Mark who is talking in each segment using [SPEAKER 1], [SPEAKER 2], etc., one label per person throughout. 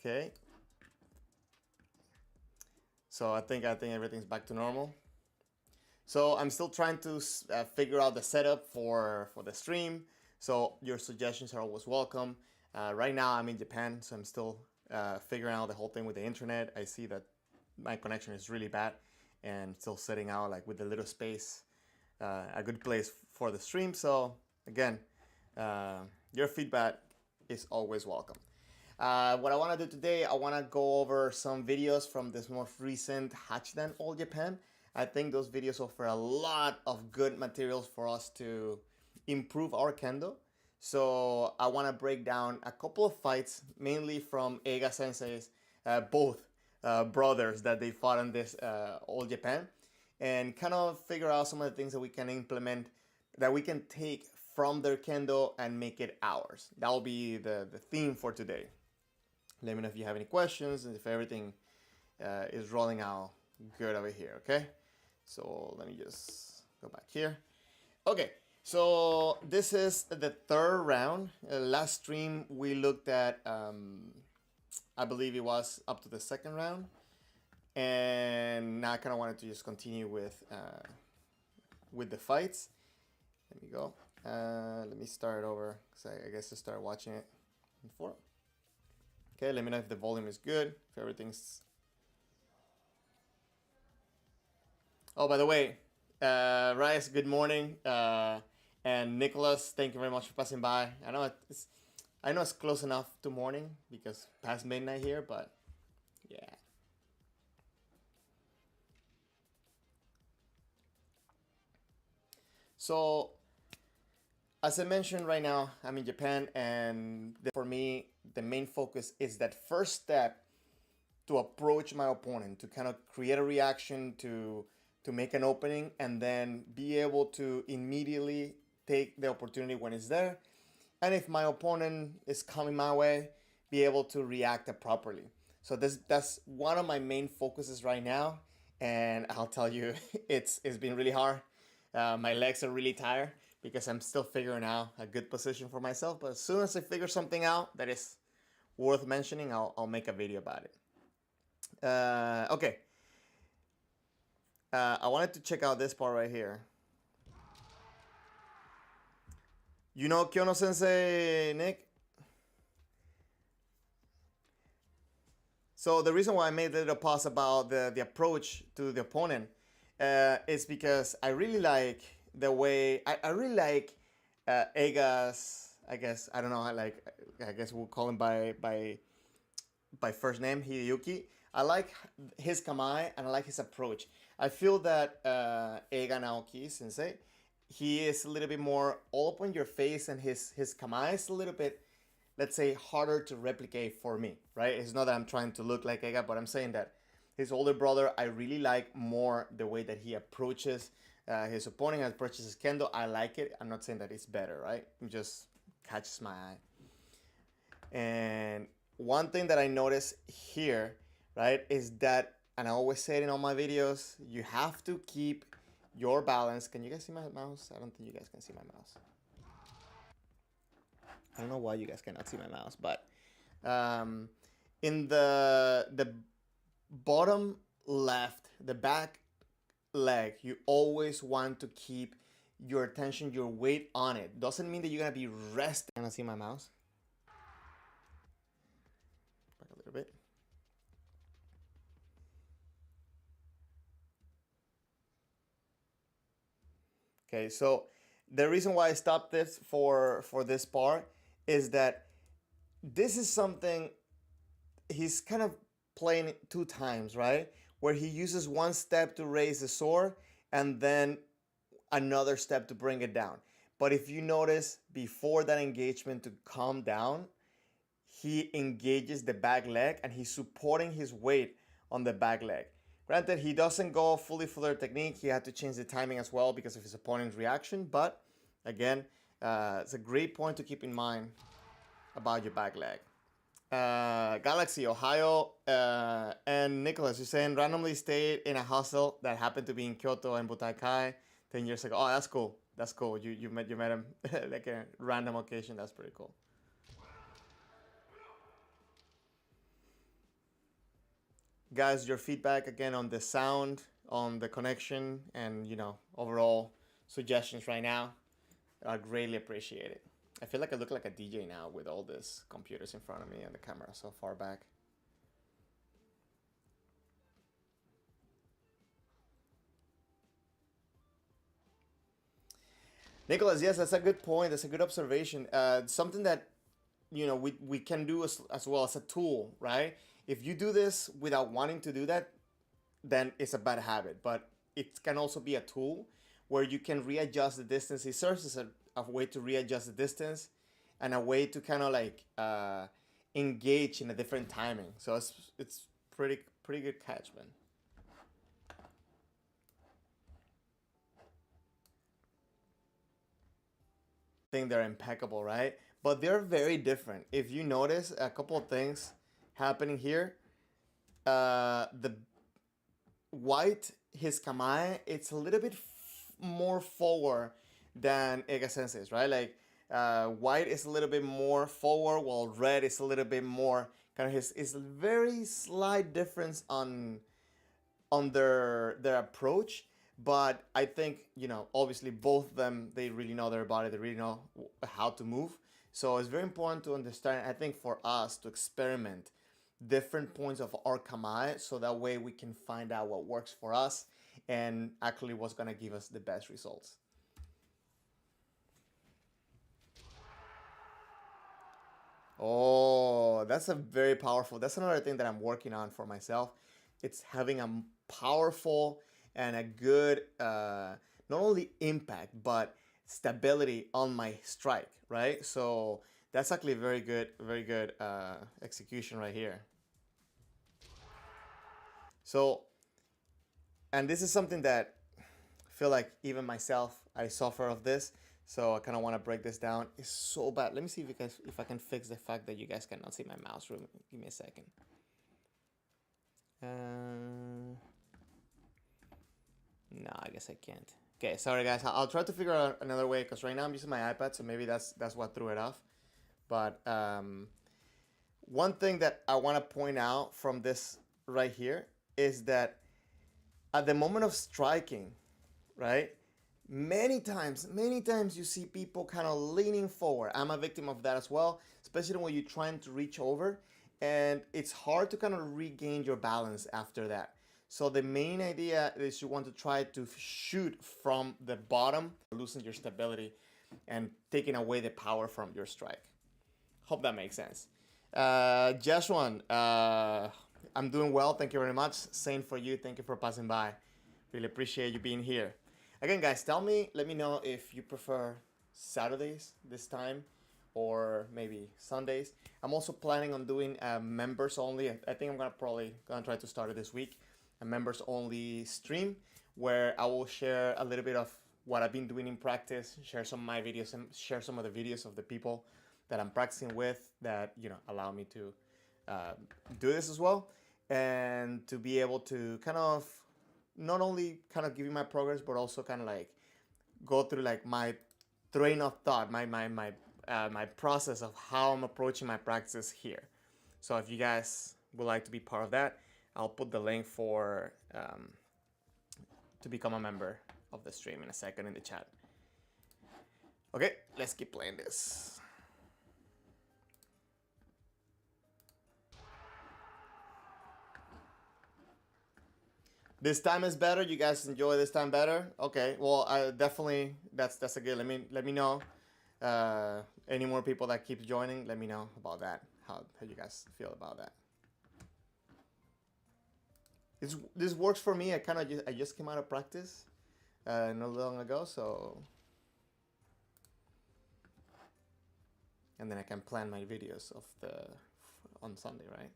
[SPEAKER 1] Okay. So I think everything's back to normal. So I'm still trying to figure out the setup for the stream. So your suggestions are always welcome. Right now I'm in Japan, so I'm still figuring out the whole thing with the internet. I see that my connection is really bad and still setting out like with a little space, a good place for the stream. So again, your feedback is always welcome. What I want to do today, I want to go over some videos from this most recent Hachidan All Japan. I think those videos offer a lot of good materials for us to improve our kendo. So I want to break down a couple of fights, mainly from Eiga Sensei's both brothers that they fought in this All Japan, and kind of figure out some of the things that we can implement, that we can take from their kendo and make it ours. That will be the theme for today. Let me know if you have any questions and if everything is rolling out good over here, okay? So let me just go back here. Okay, so this is the third round. Last stream we looked at, I believe it was up to the second round. And now I kind of wanted to just continue with the fights. Let me go. Let me start over, because I guess to start watching it before. Okay, let me know if the volume is good, if everything's... Oh, by the way, Rice, good morning. And Nicholas, thank you very much for passing by. I know it's close enough to morning because past midnight here, but yeah. So, as I mentioned right now, I'm in Japan, and for me, the main focus is that first step to approach my opponent, to kind of create a reaction, to make an opening, and then be able to immediately take the opportunity when it's there. And if my opponent is coming my way, be able to react properly. So that's one of my main focuses right now, and I'll tell you, it's been really hard. My legs are really tired because I'm still figuring out a good position for myself. But as soon as I figure something out that is worth mentioning, I'll make a video about it. Okay. I wanted to check out this part right here. You know Kyono Sensei, Nick? So the reason why I made a little pause about the approach to the opponent is because I really like the way, I really like Eiga's, I guess, I don't know, I guess we'll call him by first name, Hideyuki. I like his kamae and I like his approach. I feel that Eiga Naoki Sensei, he is a little bit more all up on your face, and his kamae is a little bit, let's say, harder to replicate for me, right? It's not that I'm trying to look like Eiga, but I'm saying that his older brother, I really like more the way that he approaches his opponent, approaches his kendo. I like it. I'm not saying that it's better, right? It just catches my eye. And one thing that I notice here, right, is that, and I always say it in all my videos, you have to keep your balance. Can you guys see my mouse? I don't think you guys can see my mouse. I don't know why you guys cannot see my mouse, but in the bottom left, the back leg, you always want to keep your attention, your weight on it. Doesn't mean that you're gonna be resting. Can I see my mouse? Back a little bit. Okay, so the reason why I stopped this for this part is that this is something he's kind of playing it 2 times, right? Where he uses one step to raise the sword and then another step to bring it down. But if you notice, before that engagement to calm down, he engages the back leg and he's supporting his weight on the back leg. Granted, he doesn't go fully for their technique. He had to change the timing as well because of his opponent's reaction. But again, it's a great point to keep in mind about your back leg. Galaxy, Ohio, and Nicholas, you're saying randomly stayed in a hostel that happened to be in Kyoto and Butaikai 10 years ago. Oh, that's cool. That's cool. You met him like a random occasion. That's pretty cool. Guys, your feedback again on the sound, on the connection, and overall suggestions right now are greatly appreciated. I feel like I look like a DJ now with all these computers in front of me and the camera so far back. Nicholas, yes, that's a good point. That's a good observation. Something that we can do as well as a tool, right? If you do this without wanting to do that, then it's a bad habit. But it can also be a tool where you can readjust the distance. It serves as a way to readjust the distance and a way to kind of like engage in a different timing. So it's pretty good catch, man. Think they're impeccable, right? But they're very different. If you notice a couple of things happening here, the white, his kamae, it's a little bit more forward than Ega Sensei's, right? Like white is a little bit more forward, while red is a little bit more kind of his. Is a very slight difference on their approach. But I think obviously both of them, they really know their body, they really know how to move. So it's very important to understand. I think for us to experiment different points of our kamae, so that way we can find out what works for us and actually what's gonna give us the best results. Oh, that's a very powerful. That's another thing that I'm working on for myself. It's having a powerful and a good, not only impact but stability on my strike. Right. So that's actually very good execution right here. So, and this is something that I feel like even myself, I suffer of this. So I kind of want to break this down. It's so bad. Let me see if I can fix the fact that you guys cannot see my mouse. Give me a second. No, I guess I can't. Okay, sorry guys. I'll try to figure out another way because right now I'm using my iPad, so maybe that's what threw it off. But one thing that I want to point out from this right here is that at the moment of striking, right? Many times you see people kind of leaning forward. I'm a victim of that as well, especially when you're trying to reach over, and it's hard to kind of regain your balance after that. So the main idea is you want to try to shoot from the bottom, loosen your stability, and taking away the power from your strike. Hope that makes sense. Jeswan, I'm doing well. Thank you very much. Same for you. Thank you for passing by. Really appreciate you being here. Again, guys, let me know if you prefer Saturdays this time or maybe Sundays. I'm also planning on doing members only. I think I'm probably gonna try to start it this week. A members only stream where I will share a little bit of what I've been doing in practice, share some of my videos, and share some of the videos of the people that I'm practicing with that allow me to do this as well, and to be able to kind of not only kind of give you my progress, but also kind of like go through like my train of thought, my process of how I'm approaching my practice here. So if you guys would like to be part of that, I'll put the link for to become a member of the stream in a second in the chat. Okay, let's keep playing this. This time is better. You guys enjoy this time better. Okay. Well, definitely that's a good. Let me know. Any more people that keep joining? Let me know about that. How you guys feel about that? This works for me. I just came out of practice not long ago, so and then I can plan my videos on Sunday, right?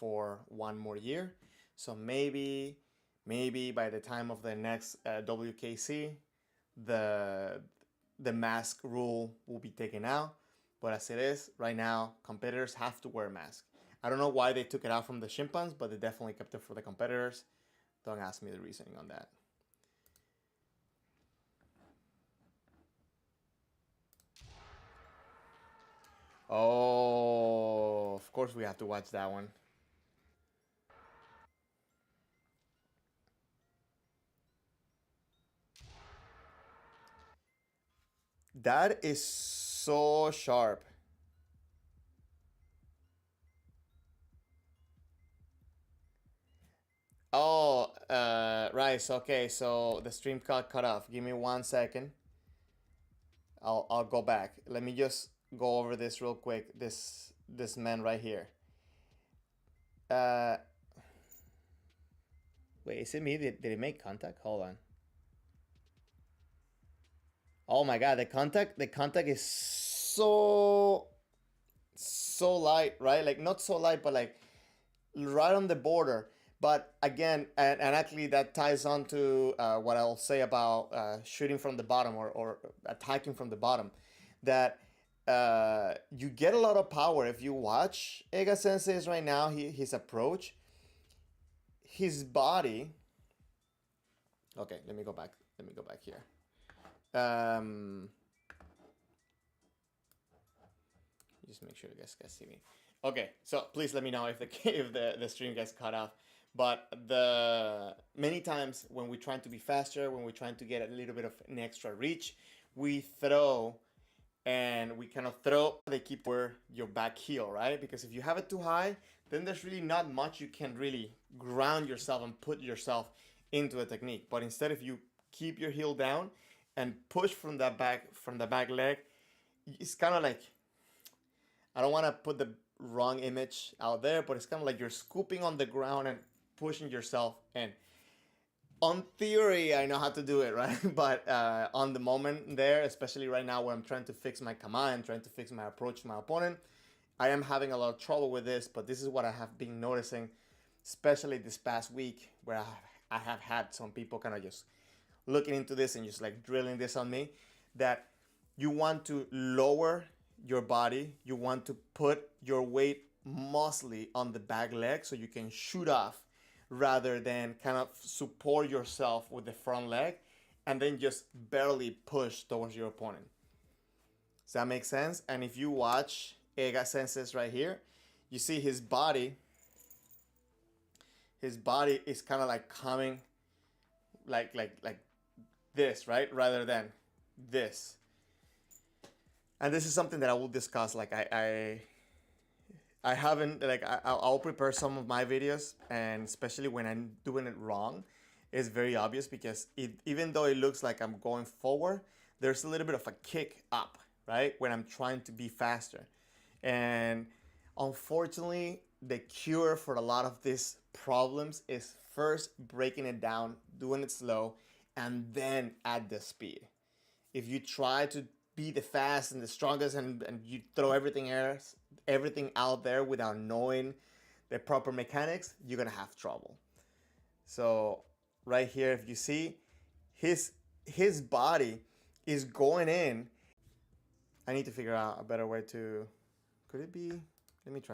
[SPEAKER 1] For one more year. So maybe by the time of the next WKC, the mask rule will be taken out. But as it is right now, competitors have to wear a mask. I don't know why they took it out from the chimpanzees, but they definitely kept it for the competitors. Don't ask me the reasoning on that. Oh, of course we have to watch that one. That is so sharp. Oh, right. So, okay, so the stream got cut off. Give me 1 second. I'll go back. Let me just go over this real quick. This man right here. Uh, Wait, is it me? Did it make contact? Hold on. Oh my god, the contact is so light, right? Like not so light, but like right on the border. But again, and actually that ties on to what I'll say about shooting from the bottom or attacking from the bottom. That you get a lot of power if you watch Ega Sensei's right now. His approach, his body. Okay, let me go back. Let me go back here. Um, just make sure you guys see me. Okay, so please let me know if the if the stream gets cut off. But the many times when we're trying to be faster, when we're trying to get a little bit of an extra reach, we throw and we kind of throw. They keep where your back heel, right? Because if you have it too high, then there's really not much you can really ground yourself and put yourself into a technique. But instead, if you keep your heel down and push from the back leg, it's kind of like I don't want to put the wrong image out there, but it's kind of like you're scooping on the ground and pushing yourself in. On theory, I know how to do it, right? But on the moment there, especially right now where I'm trying to fix my command, trying to fix my approach to my opponent, I am having a lot of trouble with this. But this is what I have been noticing, especially this past week, where I have had some people kind of just looking into this and just like drilling this on me, that you want to lower your body, you want to put your weight mostly on the back leg so you can shoot off rather than kind of support yourself with the front leg and then just barely push towards your opponent. Does that make sense? And if you watch Ega Senses right here, you see his body is kind of like coming like this, right? Rather than this. And this is something that I will discuss. Like I haven't like I'll prepare some of my videos, and especially when I'm doing it wrong, it's very obvious because even though it looks like I'm going forward, there's a little bit of a kick up, right? When I'm trying to be faster, and unfortunately, the cure for a lot of these problems is first breaking it down, doing it slow, and then add the speed. If you try to be the fast and the strongest and you throw everything out there without knowing the proper mechanics, you're gonna have trouble. So right here, if you see his his body is going in. I need to figure out a better way to. Could it be? Let me try.